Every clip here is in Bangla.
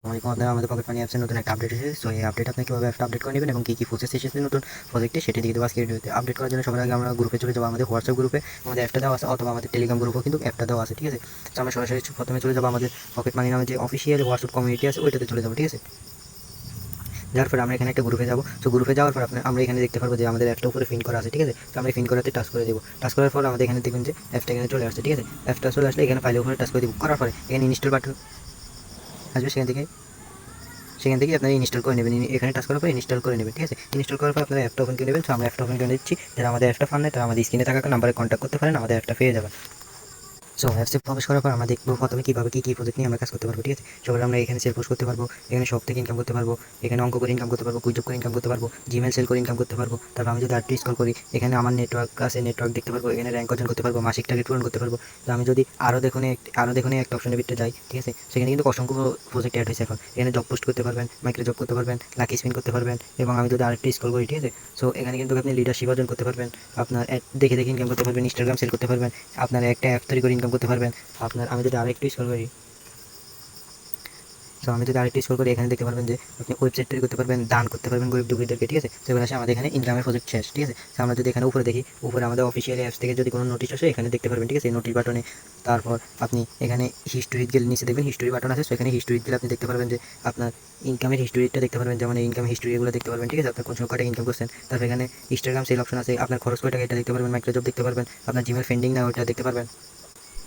আপনারা আমাদের পকেট মানি অ্যাপসের নতুন একটা আপডেট এসেছে। সো এই আপডেট আপনি কীভাবে অ্যাপটা আপডেট করে নেবেন এবং কী কী প্রসেস এসেছে নতুন প্রজেক্টে সেটি দিয়ে দেবো আজকের ভিডিওতে। আপডেট করার জন্য সবার আগে আমরা গ্রুপে চলে যাবো। আমাদের হোয়াটসঅ্যাপ গ্রুপে আমাদের অ্যাপটা দেওয়া আছে, অথবা আমাদের টেলিগ্রাম গ্রুপেও কিন্তু অ্যাপটা দেওয়া আছে, ঠিক আছে। তো আমরা সরাসরি প্রথমে চলে যাবো আমাদের পকেট মানি নামে যে অফিসিয়াল হোয়াটসঅ্যাপ কমিউনিটি আছে ওইটাতে চলে যাবো, ঠিক আছে। যাওয়ার পর আমরা এখানে একটা গ্রুপে যাবো। তো গ্রুপে যাওয়ার পর আমরা এখানে দেখতে পারবো যে আমাদের অ্যাপটা উপরে পিন করা আছে, ঠিক আছে। তো আমরা পিন করাতে টাচ করে দেবো। টাচ করার পর আমাদের এখানে দেখবেন যে অ্যাপটা এখানে চলে আসছে, ঠিক আছে। অ্যাপটা চলে আসলে এখানে ফাইলের উপরে টাচ করে দেবো। করার পরে এখানে ইনস্টল বাটন আসবে, সেখান থেকে আপনারা ইনস্টল করে নেবেন। এখানে টাচ করার পর ইনস্টল করে নেবেন, ঠিক আছে। ইনস্টল করার পর আপনারা অ্যাপটা ওপেন করে নেবেন। তো আমরা অ্যাপটা ওপেন করে নিচ্ছি। যারা আমাদের অ্যাপটা পান না তারা আমাদের স্ক্রিনে থাকা নাম্বারে কন্ট্যাক্ট করতে পারেন, আমাদের অ্যাপটা পেয়ে যাবেন। সো অ্যাপসে প্রবেশ করার পর আমরা দেখবো প্রথমে কীভাবে কী প্রজেক্ট নিয়ে আমরা কাজ করতে পারবো, ঠিক আছে। সবার আমরা এখানে সেল পোস্ট করতে পারবো, এখানে শপ থেকে ইনকাম করতে পারবো, এখানে অঙ্ক করে ইনকাম করতে পারবো, কুইজব করে ইনকাম করতে পারবো, জিমেল সেল করে ইনকাম করতে পারবো। তারপর আমি যদি আরেকটু স্ক্রল করি, এখানে আমার নেটওয়ার্ক আছে, নেটওয়ার্ক দেখতে পারবো, এখানে র্যাঙ্ক অর্জন করতে পারবো, মাসিক টার্গেট পূরণ করতে পারবো। তো আমি যদি আরও দেখুন একটা অপশনের ভিতরে যাই, ঠিক আছে। সেখানে কিন্তু অসংখ্য প্রজেক্ট অ্যাড হয়েছে এখন। এখানে জব পোস্ট করতে পারবেন, মাইক্রো জব করতে পারবেন, লাকি স্পিন করতে পারবেন, এবং আমি যদি আরেকটু স্ক্রল করি, ঠিক আছে। সো এখানে কিন্তু আপনি লিডারশিপ অর্জন করতে পারবেন, আপনার দেখে দেখে ইনকাম করতে পারবেন, ইনস্টাগ্রাম সেল করতে পারবেন, আপনার একটা অ্যাপ তৈরি করে ইনকাম করতে পারবেন। আমি যদি আরেকটু স্ক্রল করি, এখানে দেখতে পারবেন যে আপনি ওয়েবসাইট তৈরি করতে পারবেন, দান করতে পারবেন গরিব দুঃখীদেরকে, ঠিক আছে। সেগুলো আসে আমাদের এখানে ইনকামের প্রজেক্ট শেষ, ঠিক আছে। তো আমরা যদি এখানে উপরে দেখি, উপরে আমাদের অফিসিয়াল অ্যাপস থেকে যদি কোনো নোটিশ আসে এখানে দেখতে পারবেন, ঠিক আছে, এই নোটিশ বাটনে। তারপর আপনি এখানে হিস্টোরি গেলে নিচে দেখবেন হিস্টোরি বাটন আছে। সো এখানে হিস্টোরি গেলে আপনি দেখতে পারবেন যে আপনার ইনকামের হিস্টোরিটা দেখতে পারবেন, যেমন ইনকাম হিস্টোরি এগুলো দেখতে পারবেন, ঠিক আছে। আপনার কোন সময় কয়টা ইনকাম করছেন, তারপর এখানে ইনস্টাগ্রাম সেল অপশন আছে, আপনার খরচ কয় টাকা এটা দেখতে পারবেন, মাইক্রোজব দেখতে পারবেন, আপনার জিমেল ফেন্ডিং না ওইটা দেখতে পারবেন।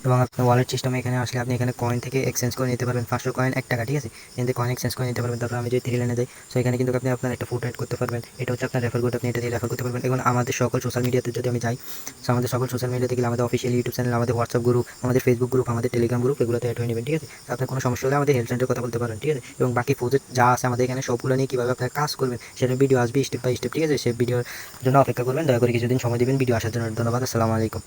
এবং আপনার ওয়ালেট সিস্টেমে এখানে আসলে আপনি এখানে কয়েন থেকে এক্সচেঞ্জ করে নিতে পারবেন। 500 কয়েন 1 টাকা, ঠিক আছে। এখান থেকে কয়েন এক্সচেঞ্জ করে নিতে পারবেন। তারপর আমি যদি 3 লাইনে যাই, সো এখানে কিন্তু আপনি আপনার একটা ফটো অ্যাড করতে পারবেন। এটা হচ্ছে আপনার রেফার কোড, আপনি এটা দিয়ে রেফার করতে পারবেন। এবং আমাদের সকল সোশ্যাল মিডিয়াতে যদি আমি যাই, সো আমাদের সকল সোশ্যাল মিডিয়াতে গেলে আমাদের অফিসিয়াল ইউটিউব চ্যানেল, আমাদের হোয়াটসঅ্যাপ গ্রুপ, আমাদের ফেসবুক গ্রুপ, আমাদের টেলিগ্রাম গ্রুপ এগুলোতে অ্যাড হয়ে নেবেন, ঠিক আছে। তো আপনার কোনো সমস্যা হলে আমাদের হেল্প সেন্টারে কথা বলতে পারেন, ঠিক আছে। এবং বাকি প্রজেক্ট যা আছে আমাদের এখানে সবগুলো নিয়ে কীভাবে আপনারা কাজ করবেন সেটা ভিডিও আসবে স্টেপ বাই স্টেপ, ঠিক আছে। সেই ভিডিওর জন্য অপেক্ষা করবেন, দয়া করে কিছুদিন সময় দেবেন ভিডিও আসার জন্য। ধন্যবাদ, আসসালামু আলাইকুম।